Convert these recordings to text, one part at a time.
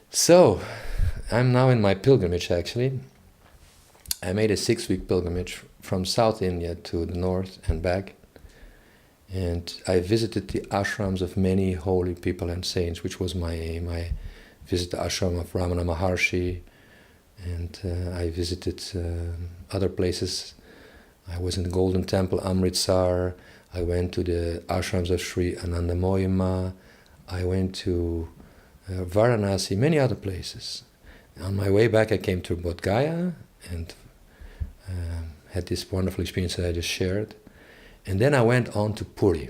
So, I'm now in my pilgrimage actually. I made a 6-week pilgrimage from South India to the north and back. And I visited the ashrams of many holy people and saints, which was my aim. I visited the ashram of Ramana Maharshi, and I visited other places. I was in the Golden Temple, Amritsar. I went to the ashrams of Sri Anandamoyima. I went to Varanasi, many other places. On my way back, I came to Bodh Gaya and had this wonderful experience that I just shared. And then I went on to Puri.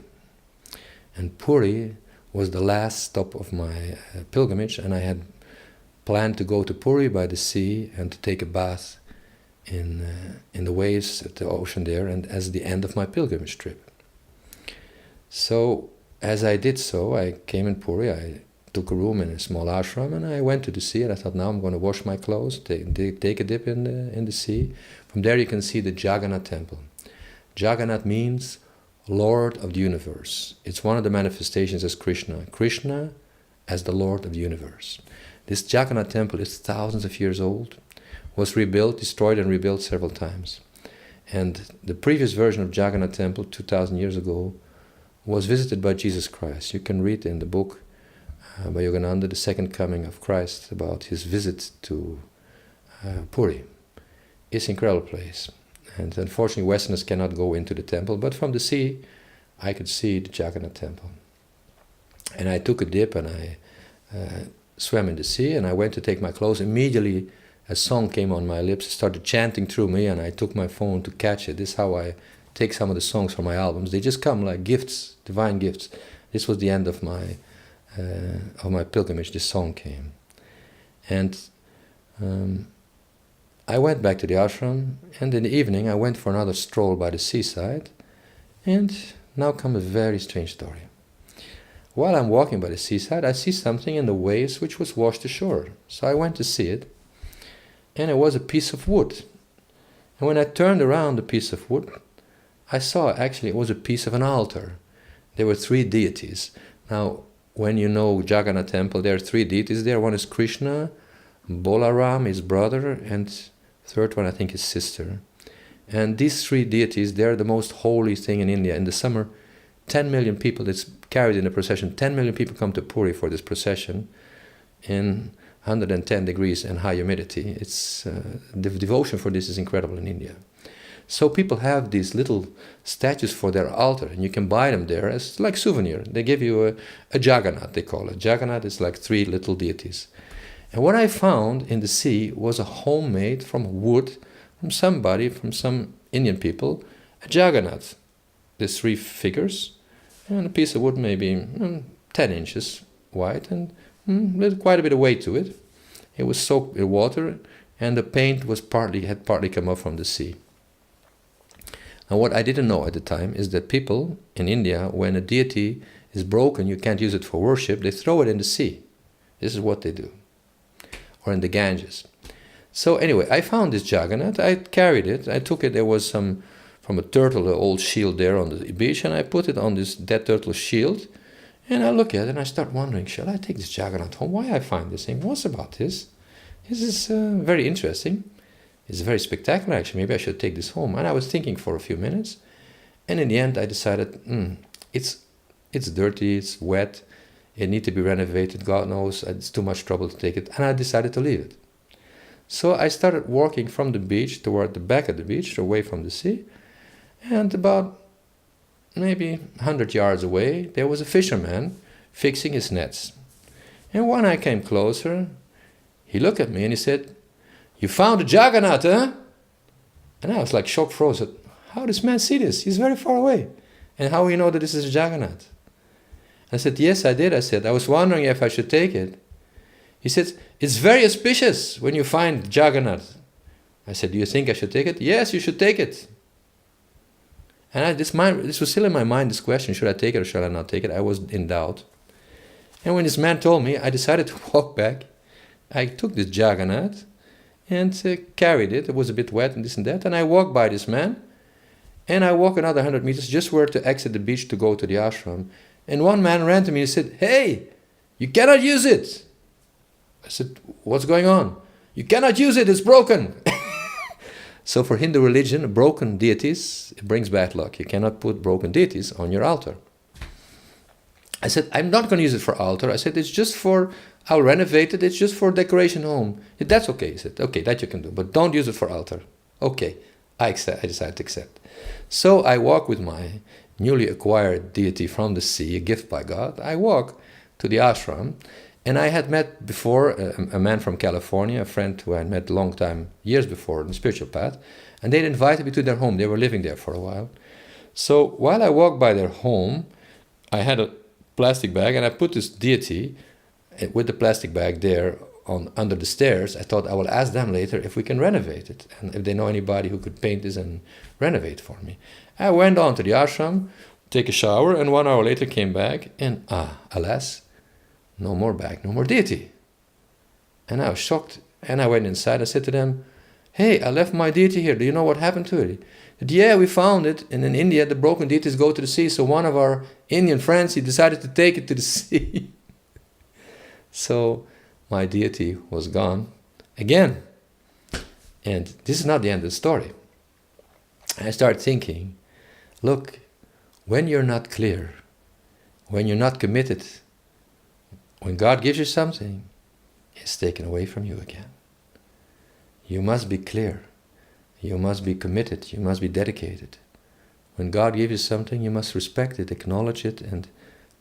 And Puri was the last stop of my pilgrimage, and I had planned to go to Puri by the sea and to take a bath in the waves at the ocean there, and as the end of my pilgrimage trip. So as I did so, I came in Puri, I took a room in a small ashram, and I went to the sea, and I thought, now I'm going to wash my clothes, take a dip in the sea. From there you can see the Jagannath temple. Jagannath means Lord of the universe. It's one of the manifestations as Krishna. Krishna as the Lord of the universe. This Jagannath temple is thousands of years old, was rebuilt, destroyed and rebuilt several times. And the previous version of Jagannath temple, 2,000 years ago, was visited by Jesus Christ. You can read in the book by Yogananda, The Second Coming of Christ, about his visit to Puri. It's an incredible place. And unfortunately, Westerners cannot go into the temple, but from the sea, I could see the Jagannath temple. And I took a dip, and I swam in the sea, and I went to take my clothes. Immediately, a song came on my lips, it started chanting through me, and I took my phone to catch it. This is how I take some of the songs from my albums. They just come like gifts, divine gifts. This was the end of my pilgrimage. This song came. And I went back to the ashram, and in the evening I went for another stroll by the seaside, and now comes a very strange story. While I'm walking by the seaside, I see something in the waves which was washed ashore. So I went to see it, and it was a piece of wood. And when I turned around the piece of wood, I saw actually it was a piece of an altar. There were 3 deities. Now, when you know Jagannath temple, there are 3 deities there. One is Krishna, Balaram, his brother, and third one, I think, his sister. And these 3 deities, they're the most holy thing in India. In the summer, 10 million people that's carried in the procession. 10 million people come to Puri for this procession in 110 degrees and high humidity. It's the devotion for this is incredible in India. So people have these little statues for their altar, and you can buy them there as like souvenir. They give you a Jagannath, they call it. Jagannath is like 3 little deities. And what I found in the sea was a homemade from wood, from somebody, from some Indian people, a Jagannath. There's 3 figures, and a piece of wood maybe 10 inches wide, and quite a bit of weight to it. It was soaked in water, and the paint had partly come up from the sea. Now what I didn't know at the time is that people in India, when a deity is broken, you can't use it for worship, they throw it in the sea. This is what they do. Or in the Ganges. So anyway, I found this Jagannath, I carried it, I took it, there was some, from a turtle, an old shield there on the beach, and I put it on this dead turtle shield, and I look at it and I start wondering, shall I take this Jagannath home? Why I find this thing? What's about this? This is very interesting. It's very spectacular actually, maybe I should take this home. And I was thinking for a few minutes, and in the end I decided, it's dirty, it's wet, it needs to be renovated, God knows, it's too much trouble to take it, and I decided to leave it. So I started walking from the beach toward the back of the beach, away from the sea, and about maybe 100 yards away, there was a fisherman fixing his nets. And when I came closer, he looked at me and he said, "You found a Jagannath, huh?" And I was like shock frozen. How does this man see this? He's very far away. And how will you know that this is a Jagannath? I said, "Yes, I did." I said, "I was wondering if I should take it." He said, "It's very auspicious when you find Jagannath." I said, "Do you think I should take it?" "Yes, you should take it." And this was still in my mind, this question, should I take it or should I not take it? I was in doubt. And when this man told me, I decided to walk back. I took this Jagannath and carried it. It was a bit wet and this and that. And I walked by this man. And I walked another 100 meters just where to exit the beach to go to the ashram. And one man ran to me and said, "Hey, you cannot use it." I said, what's going on? You cannot use it, it's broken. So for Hindu religion, broken deities, it brings bad luck. You cannot put broken deities on your altar. I said, I'm not going to use it for altar. I said, it's just for, I'll renovate it, it's just for decoration home. That's okay. He said, okay, that you can do, but don't use it for altar. Okay, I decided to accept. So I walk with my newly acquired deity from the sea, a gift by God. I walk to the ashram, and I had met before a man from California, a friend who I had met a long time, years before, in the spiritual path, and they'd invited me to their home. They were living there for a while. So while I walked by their home, I had a plastic bag, and I put this deity with the plastic bag there under the stairs. I thought I will ask them later if we can renovate it, and if they know anybody who could paint this and renovate for me. I went on to the ashram, take a shower, and 1 hour later came back, and alas, no more bag, no more deity. And I was shocked, and I went inside. I said to them, hey, I left my deity here. Do you know what happened to it? They said, yeah, we found it. And in India, the broken deities go to the sea. So one of our Indian friends, he decided to take it to the sea. So my deity was gone again. And this is not the end of the story. I started thinking, look, when you're not clear, when you're not committed, when God gives you something, it's taken away from you again. You must be clear. You must be committed. You must be dedicated. When God gives you something, you must respect it, acknowledge it, and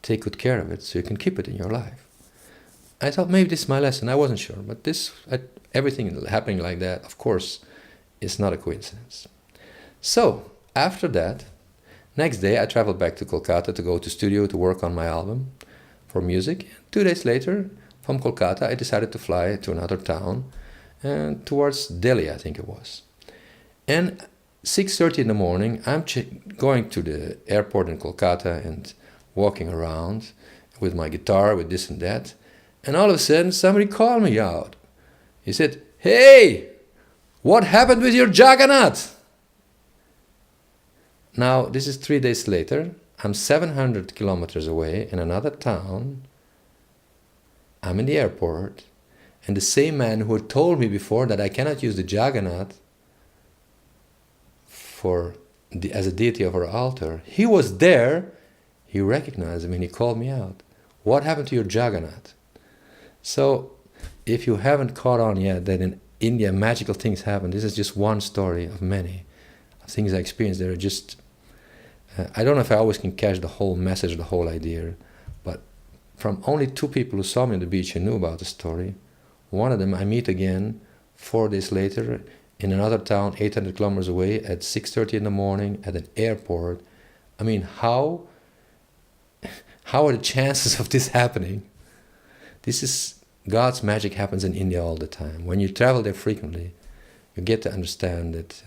take good care of it so you can keep it in your life. I thought maybe this is my lesson. I wasn't sure, but everything happening like that, of course, is not a coincidence. So, after that, next day I traveled back to Kolkata to go to studio to work on my album for music. 2 days later, from Kolkata, I decided to fly to another town, and towards Delhi, I think it was. And 6:30 in the morning, I'm going to the airport in Kolkata and walking around with my guitar, with this and that. And all of a sudden, somebody called me out. He said, hey, what happened with your Jagannath? Now, this is 3 days later. I'm 700 kilometers away in another town. I'm in the airport. And the same man who had told me before that I cannot use the Jagannath as a deity of our altar, he was there. He recognized me and he called me out. What happened to your Jagannath? So, if you haven't caught on yet that in India magical things happen, this is just one story of many things I experienced. There are just, I don't know if I always can catch the whole message, the whole idea, but from only 2 people who saw me on the beach and knew about the story, one of them I meet again 4 days later in another town 800 kilometers away at 6:30 in the morning at an airport. I mean, how are the chances of this happening? This is, God's magic happens in India all the time. When you travel there frequently, you get to understand that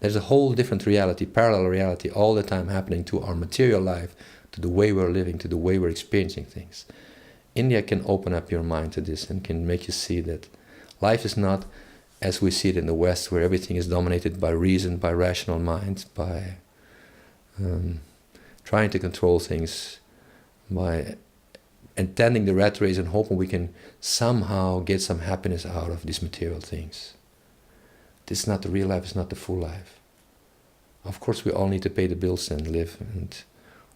there's a whole different reality, parallel reality all the time happening to our material life, to the way we're living, to the way we're experiencing things. India can open up your mind to this and can make you see that life is not as we see it in the West, where everything is dominated by reason, by rational minds, by trying to control things, by intending the rat race and hoping we can somehow get some happiness out of these material things. This is not the real life, it's not the full life. Of course we all need to pay the bills and live, and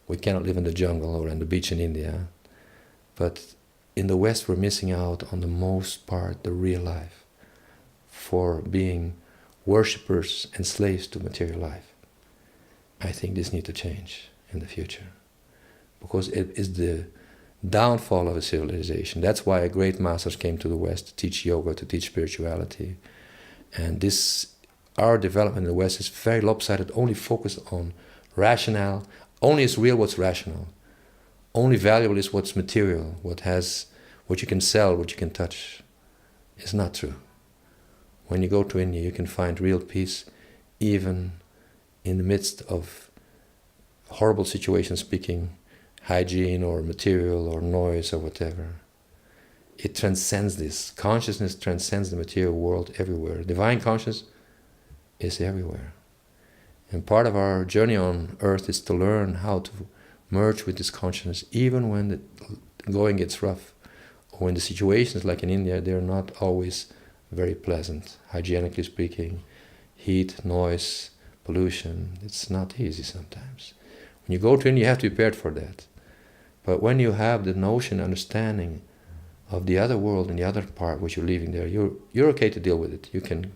we cannot live in the jungle or on the beach in India. But in the West we're missing out on the most part, the real life, for being worshippers and slaves to material life. I think this needs to change in the future, because it is the downfall of a civilization. That's why great masters came to the West to teach yoga, to teach spirituality. And our development in the West is very lopsided, only focused on rationale. Only is real what's rational. Only valuable is what's material, what you can sell, what you can touch. It's not true. When you go to India, you can find real peace, even in the midst of horrible situations, speaking hygiene or material or noise or whatever. It transcends this. Consciousness transcends the material world everywhere. Divine consciousness is everywhere. And part of our journey on earth is to learn how to merge with this consciousness, even when the going gets rough, When the situations like in India, they're not always very pleasant, hygienically speaking, heat, noise, pollution, it's not easy sometimes. When you go to India, you have to be prepared for that. But when you have the notion, understanding of the other world and the other part which you're leaving there, you're okay to deal with it. You can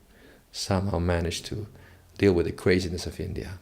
somehow manage to deal with the craziness of India.